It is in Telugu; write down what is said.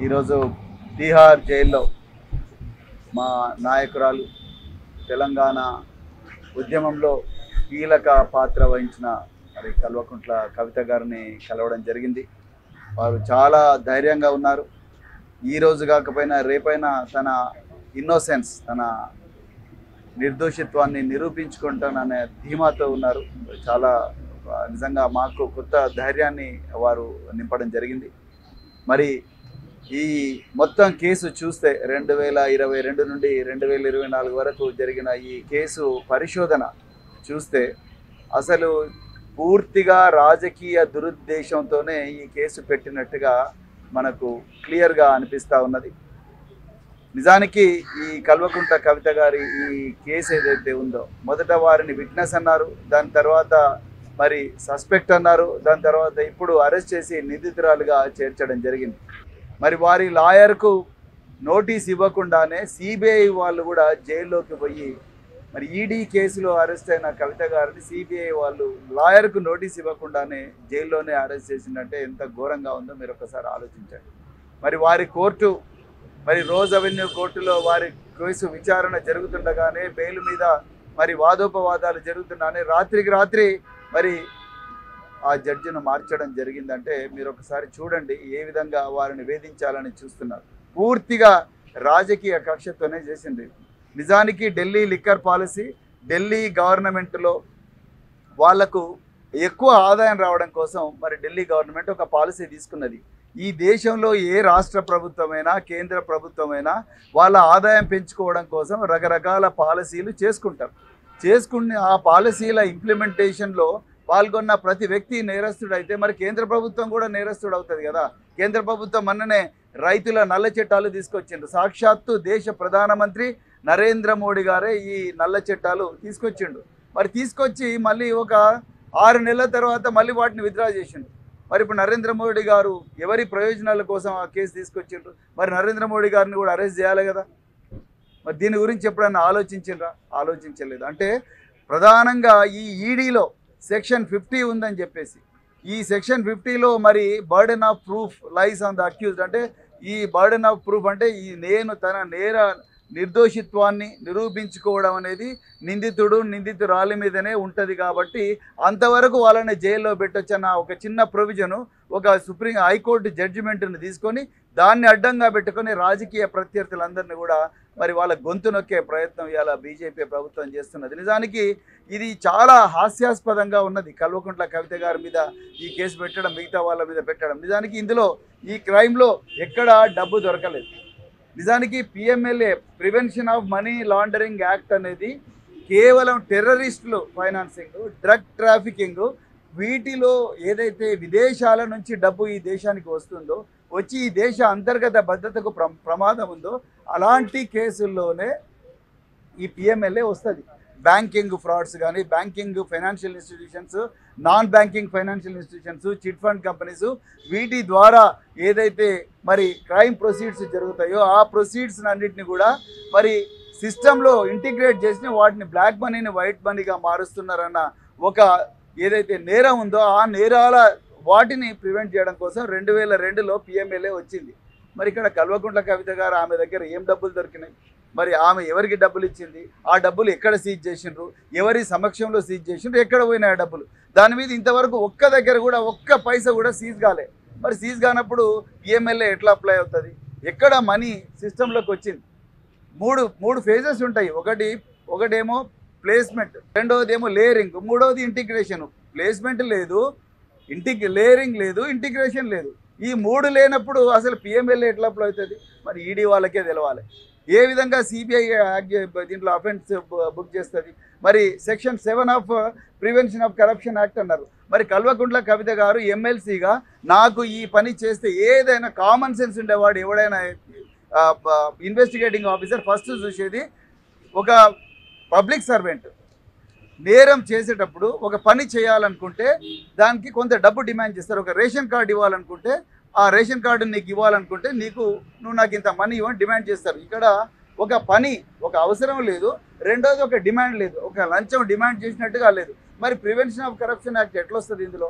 ఈరోజు తీహార్ జైల్లో మా నాయకురాలు తెలంగాణ ఉద్యమంలో కీలక పాత్ర వహించిన మరి కల్వకుంట్ల కవిత గారిని కలవడం జరిగింది. వారు చాలా ధైర్యంగా ఉన్నారు. ఈరోజు కాకపోయినా రేపైనా తన ఇన్నోసెన్స్, తన నిర్దోషిత్వాన్ని నిరూపించుకుంటాననే ధీమాతో ఉన్నారు. చాలా నిజంగా మాకు కొత్త ధైర్యాన్ని వారు నింపడం జరిగింది. మరి ఈ మొత్తం కేసు చూస్తే 2022 నుండి 2024 వరకు జరిగిన ఈ కేసు పరిశోధన చూస్తే అసలు పూర్తిగా రాజకీయ దురుద్దేశంతోనే ఈ కేసు పెట్టినట్టుగా మనకు క్లియర్గా అనిపిస్తూ ఉన్నది. నిజానికి ఈ కల్వకుంట్ల కవిత గారి ఈ కేసు ఏదైతే ఉందో, మొదట వారిని విట్నెస్ అన్నారు, దాని తర్వాత మరి సస్పెక్ట్ అన్నారు, దాని తర్వాత ఇప్పుడు అరెస్ట్ చేసి నిందితురాలుగా చేర్చడం జరిగింది. మరి వారి లాయర్కు నోటీస్ ఇవ్వకుండానే సిబిఐ వాళ్ళు కూడా జైల్లోకి పోయి మరి ఈడీ కేసులో అరెస్ట్ అయిన కవిత గారిని సిబిఐ వాళ్ళు లాయర్కు నోటీస్ ఇవ్వకుండానే జైల్లోనే అరెస్ట్ చేసిందంటే ఎంత ఘోరంగా ఉందో మీరు ఒకసారి ఆలోచించండి. మరి వారి కోర్టు, మరి రోజ్ అవెన్యూ కోర్టులో వారి కేసు విచారణ జరుగుతుండగానే బెయిల్ మీద మరి వాదోపవాదాలు జరుగుతుండగానే రాత్రికి రాత్రి మరి ఆ జడ్జిను మార్చడం జరిగిందంటే మీరు ఒకసారి చూడండి ఏ విధంగా వారిని వేధించాలని చూస్తున్నారు. పూర్తిగా రాజకీయ కక్షతోనే చేసింది. నిజానికి ఢిల్లీ లిక్కర్ పాలసీ, ఢిల్లీ గవర్నమెంట్లో వాళ్లకు ఎక్కువ ఆదాయం రావడం కోసం మరి ఢిల్లీ గవర్నమెంట్ ఒక పాలసీ తీసుకున్నది. ఈ దేశంలో ఏ రాష్ట్ర ప్రభుత్వమైనా కేంద్ర ప్రభుత్వమైనా వాళ్ళ ఆదాయం పెంచుకోవడం కోసం రకరకాల పాలసీలు చేసుకుని ఆ పాలసీల ఇంప్లిమెంటేషన్లో పాల్గొన్న ప్రతి వ్యక్తి నేరస్తుడు అయితే మరి కేంద్ర ప్రభుత్వం కూడా నేరస్తుడు అవుతుంది కదా. కేంద్ర ప్రభుత్వం మొన్ననే రైతుల నల్ల చట్టాలు తీసుకొచ్చిండ్రు. సాక్షాత్తు దేశ ప్రధానమంత్రి నరేంద్ర మోడీ గారే ఈ నల్ల చట్టాలు తీసుకొచ్చిండు. మరి తీసుకొచ్చి మళ్ళీ ఒక 6 నెలల తర్వాత మళ్ళీ వాటిని విత్డ్రా చేసిండు. మరి ఇప్పుడు నరేంద్ర మోడీ గారు ఎవరి ప్రయోజనాల కోసం ఆ కేసు తీసుకొచ్చిండ్రు? మరి నరేంద్ర మోడీ గారిని కూడా అరెస్ట్ చేయాలి కదా. మరి దీని గురించి ఎప్పుడన్నా ఆలోచించిండ్రా? ఆలోచించలేదు. అంటే ప్రధానంగా ఈ ఈడీలో సెక్షన్ 50 ఉందని చెప్పేసి ఈ సెక్షన్ 50లో మరి burden of proof lies on the accused. అంటే ఈ బర్డెన్ ఆఫ్ ప్రూఫ్ అంటే ఈ తన నిర్దోషిత్వాన్ని నిరూపించుకోవడం అనేది నిందితురాలి మీదనే ఉంటుంది. కాబట్టి అంతవరకు వాళ్ళని జైల్లో పెట్టొచ్చన్న ఒక చిన్న ప్రొవిజను ఒక సుప్రీం హైకోర్టు జడ్జిమెంట్ని తీసుకొని దాన్ని అడ్డంగా పెట్టుకొని రాజకీయ ప్రత్యర్థులందరినీ కూడా మరి వాళ్ళ గొంతు నొక్కే ప్రయత్నం ఇవాళ బీజేపీ ప్రభుత్వం చేస్తున్నది. నిజానికి ఇది చాలా హాస్యాస్పదంగా ఉన్నది. కల్వకుంట్ల కవిత గారి మీద ఈ కేసు పెట్టడం, మిగతా వాళ్ళ మీద పెట్టడం. నిజానికి ఇందులో ఈ క్రైమ్లో ఎక్కడా డబ్బు దొరకలేదు. నిజానికి PMLA, prevention of money laundering act అనేది కేవలం టెర్రరిస్టులు ఫైనాన్సింగ్, డ్రగ్ ట్రాఫికింగ్, వీటిలో ఏదైతే విదేశాల నుంచి డబ్బు ఈ దేశానికి వస్తుందో, వచ్చి ఈ దేశ అంతర్గత భద్రతకు ప్రమాదం ఉందో అలాంటి కేసుల్లోనే ఈ పిఎంఎల్ఏ వస్తుంది. బ్యాంకింగ్ ఫ్రాడ్స్ కానీ, banking financial institutions, non banking financial institutions, chit fund companies, వీటి ద్వారా ఏదైతే మరి క్రైమ్ ప్రొసీడ్స్ జరుగుతాయో ఆ ప్రొసీడ్స్ అన్నింటినీ కూడా మరి సిస్టంలో ఇంటిగ్రేట్ చేసి వాటిని బ్లాక్ మనీని వైట్ మనీగా మారుస్తున్నారన్న ఒక ఏదైతే నేరం ఉందో ఆ నేరాల వాటిని ప్రివెంట్ చేయడం కోసం 2002లో పిఎంఎల్ఏ వచ్చింది. మరి ఇక్కడ కల్వకుంట్ల కవిత గారు ఆమె దగ్గర ఏం డబ్బులు దొరికినాయి? మరి ఆమె ఎవరికి డబ్బులు ఇచ్చింది? ఆ డబ్బులు ఎక్కడ సీజ్ చేసిండ్రు? ఎవరి సమక్షంలో సీజ్ చేసిండ్రు? ఎక్కడ పోయినాయి ఆ డబ్బులు? దాని మీద ఇంతవరకు ఒక్క దగ్గర కూడా ఒక్క పైసా కూడా సీజ్ కాలే. మరి సీజ్ కానప్పుడు పిఎంఎల్ఏ ఎట్లా అప్లై అవుతుంది? ఎక్కడ మనీ సిస్టంలోకి వచ్చింది? మూడు ఫేజెస్ ఉంటాయి. ఒకటేమో ప్లేస్మెంట్, రెండవది ఏమో లేయరింగ్, మూడవది ఇంటిగ్రేషన్. ప్లేస్మెంట్ లేదు, లేయరింగ్ లేదు, ఇంటిగ్రేషన్ లేదు. ఈ 3 లేనప్పుడు అసలు పిఎంఎల్ఏ ఎట్లా అప్లై అవుతుంది? మరి ఈడీ వాళ్ళకే తెలవాలి. ఏ విధంగా సిబిఐ దీంట్లో అఫెన్స్ బుక్ చేస్తుంది? మరి section 7 of prevention of corruption act అన్నారు. మరి కల్వకుంట్ల కవిత గారు ఎమ్మెల్సీగా నాకు ఈ పని చేస్తే ఏదైనా కామన్ సెన్స్ ఉండేవాడు ఎవడైనా ఇన్వెస్టిగేటింగ్ ఆఫీసర్ ఫస్ట్ చూసేది ఒక పబ్లిక్ సర్వెంట్ నేరం చేసేటప్పుడు ఒక పని చేయాలనుకుంటే దానికి కొంత డబ్బు డిమాండ్ చేస్తారు. ఒక రేషన్ కార్డు ఇవ్వాలనుకుంటే ఆ రేషన్ కార్డు నీకు ఇవ్వాలనుకుంటే నువ్వు నాకు ఇంత మనీ ఇవ్వని డిమాండ్ చేస్తారు. ఇక్కడ ఒక పని, ఒక అవసరం లేదు, రెండోది ఒక డిమాండ్ లేదు, ఒక లంచం డిమాండ్ చేసినట్టుగా లేదు. మరి ప్రివెన్షన్ ఆఫ్ కరప్షన్ యాక్ట్ ఎట్లా వస్తుంది ఇందులో?